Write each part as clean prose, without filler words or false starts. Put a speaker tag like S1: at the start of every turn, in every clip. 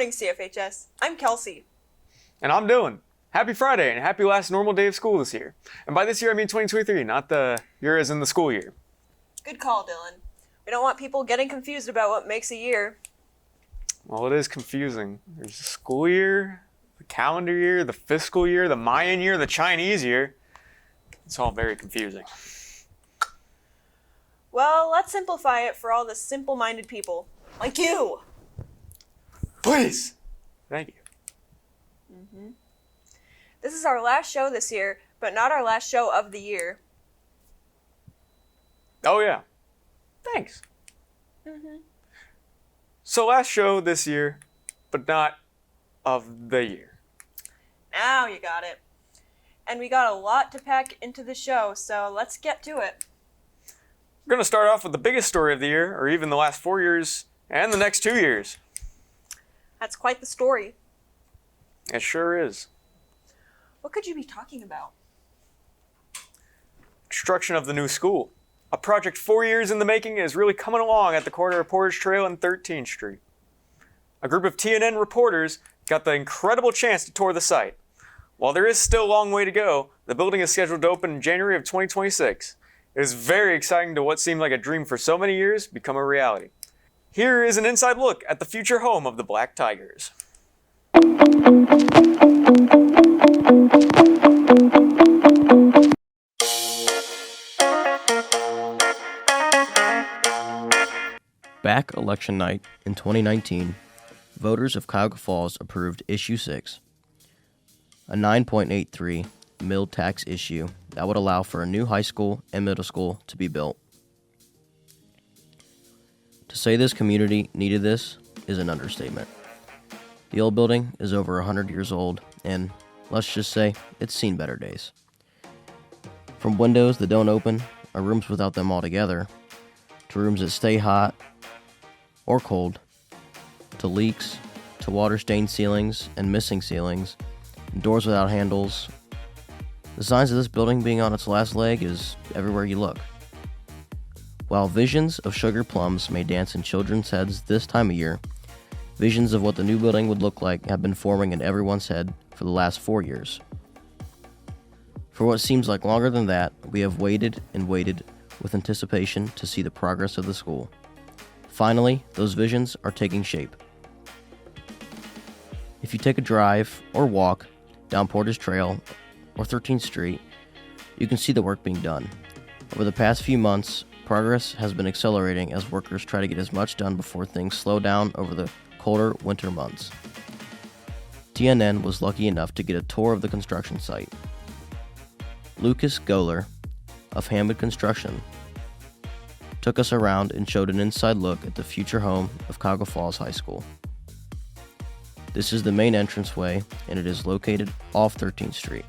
S1: morning, CFHS. I'm Kelsey.
S2: And I'm Dylan. Happy Friday and happy last normal day of school this year. And by this year, I mean 2023, not the year as in the school year.
S1: Good call, Dylan. We don't want people getting confused about what makes a year.
S2: Well, it is confusing. There's the school year, the calendar year, the fiscal year, the Mayan year, the Chinese year. It's all very confusing.
S1: Well, let's simplify it for all the simple-minded people, like you.
S2: Please. Thank you.
S1: This is our last show this year, but not our last show of the year.
S2: Oh, yeah. Thanks. So last show this year, but not of the year.
S1: Now you got it. And we got a lot to pack into the show, so let's get to it.
S2: We're going to start off with the biggest story of the year, or even the last 4 years, and the next 2 years.
S1: That's quite the story.
S2: It sure is.
S1: What could you be talking about?
S2: Construction of the new school. A project 4 years in the making is really coming along at the corner of Portage Trail and 13th Street. A group of TNN reporters got the incredible chance to tour the site. While there is still a long way to go, the building is scheduled to open in January of 2026. It is very exciting to what seemed like a dream for so many years become a reality. Here is an inside look at the future home of the Black Tigers.
S3: Back election night in 2019, voters of Cuyahoga Falls approved Issue 6, a 9.83 mill tax issue that would allow for a new high school and middle school to be built. To say this community needed this is an understatement. The old building is over 100 years old, and let's just say it's seen better days. From windows that don't open or rooms without them altogether, to rooms that stay hot or cold, to leaks, to water-stained ceilings and missing ceilings, and doors without handles. The signs of this building being on its last leg is everywhere you look. While visions of sugar plums may dance in children's heads this time of year, visions of what the new building would look like have been forming in everyone's head for the last 4 years. For what seems like longer than that, we have waited and waited with anticipation to see the progress of the school. Finally, those visions are taking shape. If you take a drive or walk down Portage Trail or 13th Street, you can see the work being done. Over the past few months, progress has been accelerating as workers try to get as much done before things slow down over the colder winter months. TNN was lucky enough to get a tour of the construction site. Lucas Goller of Hammond Construction took us around and showed an inside look at the future home of Cuyahoga Falls High School. This is the main entranceway, and it is located off 13th Street.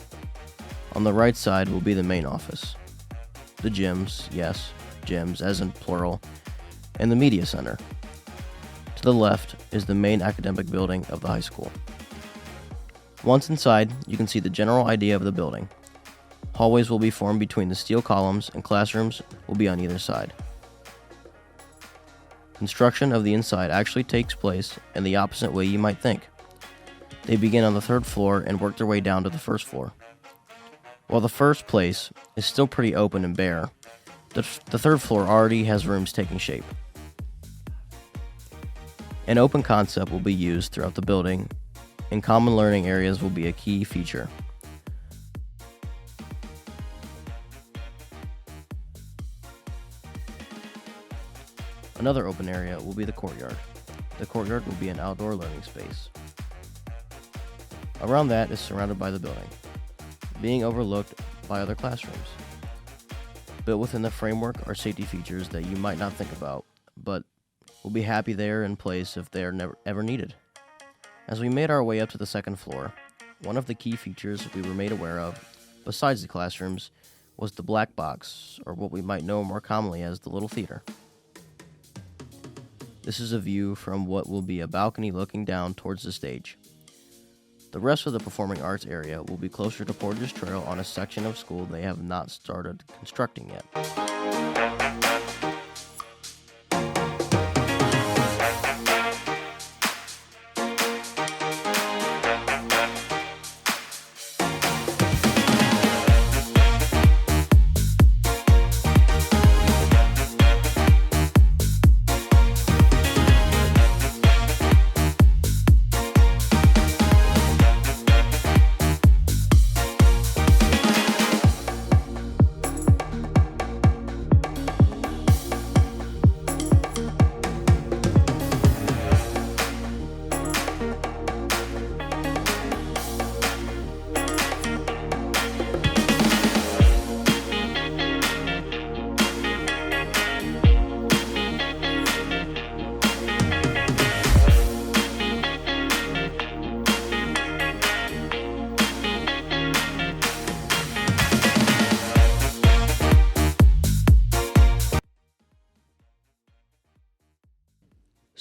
S3: On the right side will be the main office, the gyms, yes, gyms as in plural, and the media center. To the left is the main academic building of the high school. Once inside, you can see the general idea of the building. Hallways will be formed between the steel columns, and classrooms will be on either side. Construction of the inside actually takes place in the opposite way you might think. They begin on the 3rd floor and work their way down to the 1st floor. While the first place is still pretty open and bare, the 3rd floor already has rooms taking shape. An open concept will be used throughout the building, and common learning areas will be a key feature. Another open area will be the courtyard. The courtyard will be an outdoor learning space. Around that is surrounded by the building, being overlooked by other classrooms. Built within the framework are safety features that you might not think about, but will be happy they are in place if they are never ever needed. As we made our way up to the 2nd floor, one of the key features we were made aware of, besides the classrooms, was the black box, or what we might know more commonly as the little theater. This is a view from what will be a balcony looking down towards the stage. The rest of the performing arts area will be closer to Portage Trail on a section of school they have not started constructing yet.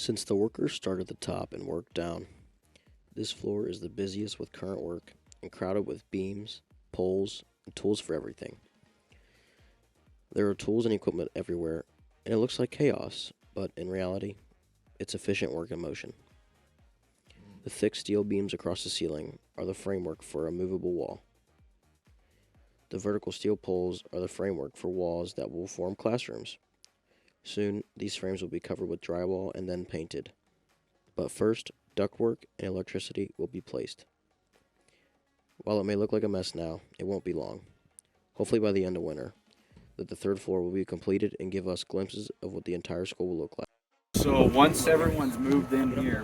S3: Since the workers start at the top and work down, this floor is the busiest with current work and crowded with beams, poles, and tools for everything. There are tools and equipment everywhere, and it looks like chaos, but in reality, it's efficient work in motion. The thick steel beams across the ceiling are the framework for a movable wall. The vertical steel poles are the framework for walls that will form classrooms. Soon, these frames will be covered with drywall and then painted. But first, ductwork and electricity will be placed. While it may look like a mess now, it won't be long. Hopefully by the end of winter, that the third floor will be completed and give us glimpses of what the entire school will look like.
S4: So once everyone's moved in here,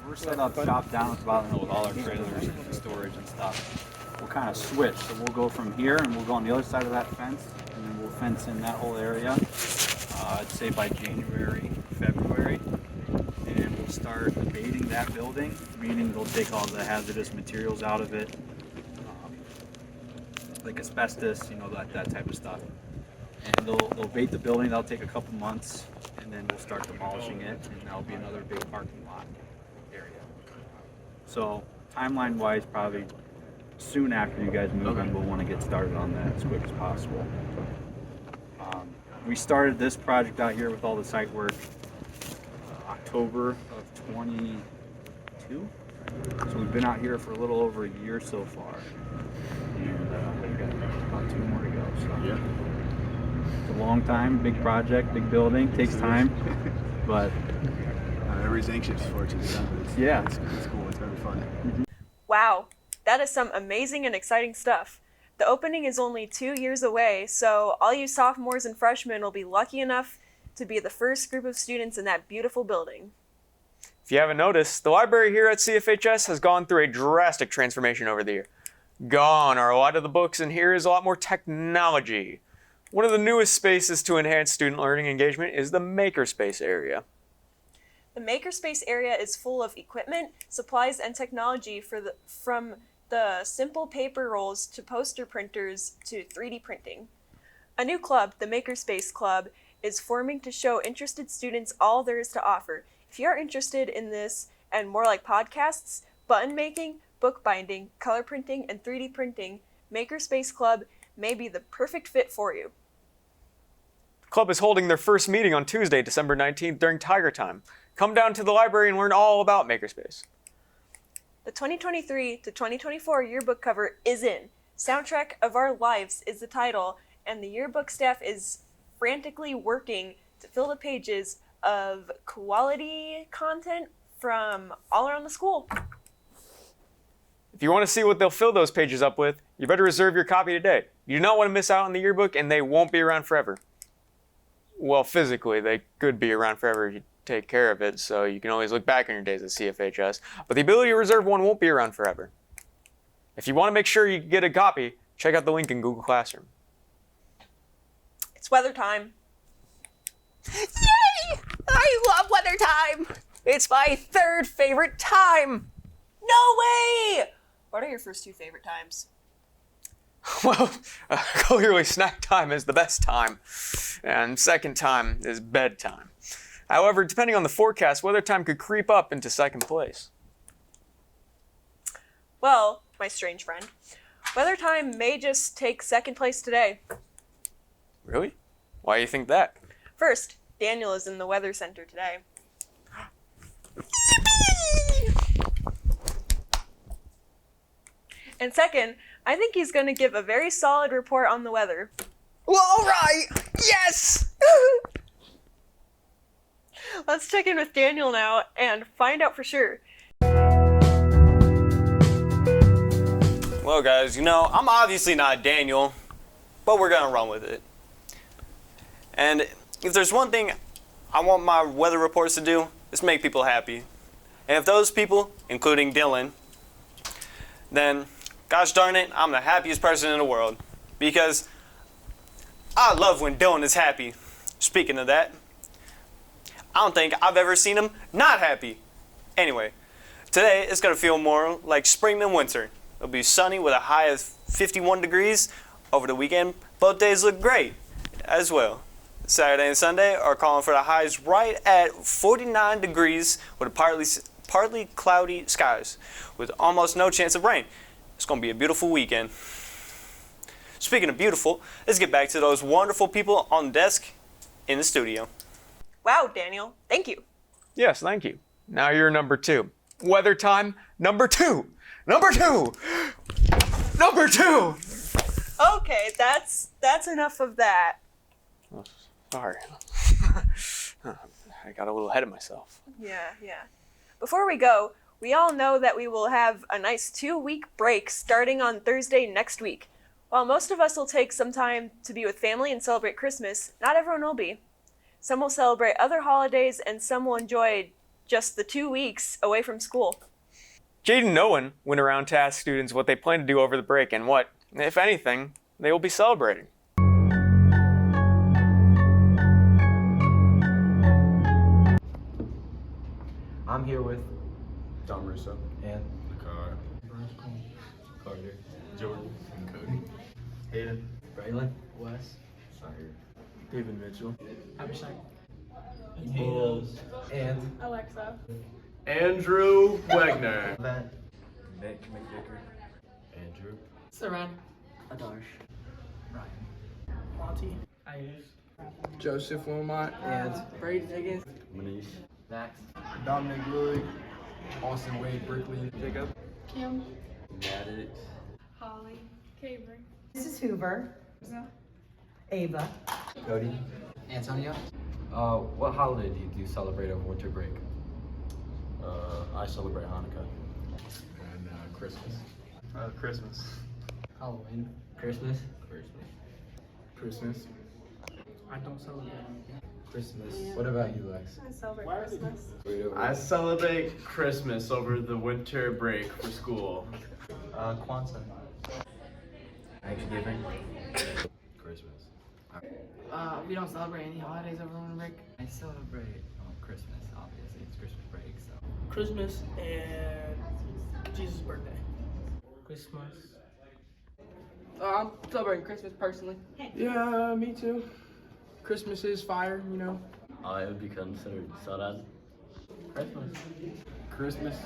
S4: we're set up shop down at the bottom with all our trailers and storage and stuff. We'll kind of switch. So we'll go from here and we'll go on the other side of that fence, and then we'll fence in that whole area. I'd say by January, February, and we'll start abating that building, meaning they'll take all the hazardous materials out of it, like asbestos, that type of stuff. And they'll abate the building. That'll take a couple months, and then we'll start demolishing it, and that'll be another big parking lot area. So timeline-wise, probably soon after you guys move in, we'll want to get started on that as quick as possible. We started this project out here with all the site work October of 22. So we've been out here for a little over a year so far, and we've got about 2 more to go. So it's a long time, big project, big building, takes time, but
S5: everybody's anxious for it to be done. It's cool. It's very fun.
S1: Wow, that is some amazing and exciting stuff. The opening is only 2 years away, so all you sophomores and freshmen will be lucky enough to be the first group of students in that beautiful building.
S2: If you haven't noticed, the library here at CFHS has gone through a drastic transformation over the year. Gone are a lot of the books, and here is a lot more technology. One of the newest spaces to enhance student learning engagement is the Makerspace area.
S1: The Makerspace area is full of equipment, supplies, and technology from the simple paper rolls to poster printers to 3D printing. A new club, the Makerspace Club, is forming to show interested students all there is to offer. If you are interested in this and more like podcasts, button making, bookbinding, color printing, and 3D printing, Makerspace Club may be the perfect fit for you.
S2: The club is holding their first meeting on Tuesday, December 19th during Tiger Time. Come down to the library and learn all about Makerspace.
S1: The 2023 to 2024 yearbook cover is in. Soundtrack of Our Lives is the title, and the yearbook staff is frantically working to fill the pages of quality content from all around the school.
S2: If you want to see what they'll fill those pages up with, you better reserve your copy today. You do not want to miss out on the yearbook, and they won't be around forever. Well, physically, they could be around forever if you take care of it, so you can always look back on your days at CFHS, but the ability to reserve one won't be around forever. If you want to make sure you get a copy, check out the link in Google Classroom.
S1: It's weather time.
S6: Yay! I love weather time! It's my third favorite time!
S1: No way! What are your first 2 favorite times?
S2: Well, clearly snack time is the best time, and second time is bedtime. However, depending on the forecast, weather time could creep up into second place.
S1: Well, my strange friend, weather time may just take second place today.
S2: Really? Why do you think that?
S1: First, Daniel is in the weather center today. And second, I think he's going to give a very solid report on the weather.
S6: Well, all right! Yes!
S1: Let's check in with Daniel now and find out for sure.
S7: Well, guys, I'm obviously not Daniel, but we're gonna run with it. And if there's one thing I want my weather reports to do, it's make people happy. And if those people, including Dylan, then gosh darn it, I'm the happiest person in the world. Because I love when Dylan is happy. Speaking of that, I don't think I've ever seen him not happy. Anyway, today it's going to feel more like spring than winter. It'll be sunny with a high of 51 degrees over the weekend. Both days look great as well. Saturday and Sunday are calling for the highs right at 49 degrees with a partly cloudy skies with almost no chance of rain. It's going to be a beautiful weekend. Speaking of beautiful, let's get back to those wonderful people on the desk in the studio.
S1: Wow, Daniel, thank you.
S2: Yes, thank you. Now you're number 2. Weather time number 2. Number 2. Number 2.
S1: Okay, that's enough of that.
S2: Oh, sorry. I got a little ahead of myself.
S1: Yeah. Before we go, we all know that we will have a nice 2-week break starting on Thursday next week. While most of us will take some time to be with family and celebrate Christmas, not everyone will be. Some will celebrate other holidays and some will enjoy just the 2 weeks away from school.
S2: Jade and Owen went around to ask students what they plan to do over the break and what, if anything, they will be celebrating.
S5: I'm here with Tom Russo and Car, Carter, Jordan, and Cody, Hayden, Braylon, Wes, Sire, David Mitchell, Abhishek, Bulls, and
S8: Alexa.
S5: Andrew Wagner, Nick McVicker, Andrew,
S8: Saran.
S5: Adarsh, Ryan,
S8: Monty.
S5: Joseph Wilmot, and
S8: Brady Higgins.
S5: Manish, Max, Dominic Lilly, Austin Wade, Brickley, Jacob,
S8: Kim.
S5: Maddox,
S8: Holly. Caver.
S9: Mrs. Hoover. Ava.
S5: Cody,
S10: Antonio?
S5: what holiday do you celebrate over winter break?
S10: I celebrate Hanukkah.
S5: And Christmas. Christmas.
S10: Halloween. Christmas.
S5: Christmas.
S8: I don't celebrate anything.
S5: Christmas. What about you, Lex?
S8: I celebrate Christmas.
S11: I celebrate Christmas over the winter break for school.
S5: Kwanzaa. Thanksgiving. Christmas.
S8: We don't celebrate any holidays over winter break.
S10: I celebrate Christmas, obviously. It's Christmas break, so.
S8: Christmas and Jesus' birthday.
S10: Christmas.
S8: I'm celebrating Christmas personally.
S11: Yeah, me too. Christmas is fire, you know.
S10: It would be considered Sarad. Christmas.
S5: Christmas.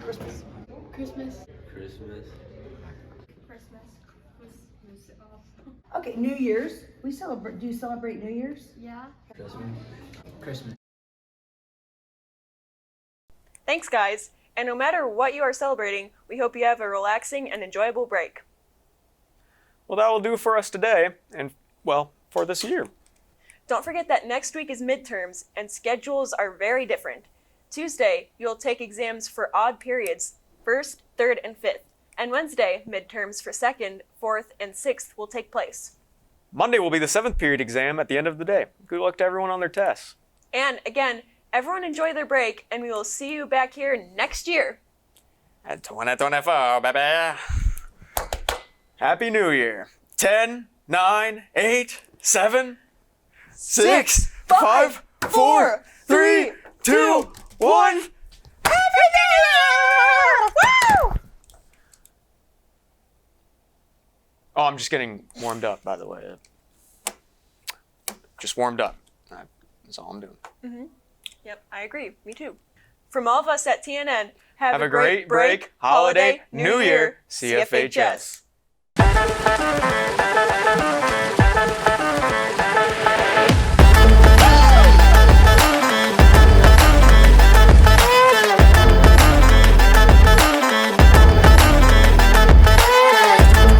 S8: Christmas.
S10: Christmas.
S8: Christmas.
S9: Okay, New Year's. We celebrate. Do you celebrate New Year's?
S8: Yeah.
S10: Christmas.
S1: Thanks, guys. And no matter what you are celebrating, we hope you have a relaxing and enjoyable break.
S2: Well, that will do for us today, and, well, for this year.
S1: Don't forget that next week is midterms, and schedules are very different. Tuesday, you'll take exams for odd periods, 1st, 3rd, and 5th. And Wednesday, midterms for 2nd, 4th, and 6th will take place.
S2: Monday will be the 7th period exam at the end of the day. Good luck to everyone on their tests.
S1: And again, everyone enjoy their break, and we will see you back here next year.
S2: At 2024, baby. Happy New Year. 10, 9, 8, 7, 6, 5, 4, 3, 2, 1.
S1: Happy New Year! Woo!
S2: Oh, I'm just getting warmed up, by the way. Just warmed up. That's all I'm doing.
S1: Yep, I agree. Me too. From all of us at TNN,
S2: Have a great break, holiday, New Year, CFHS.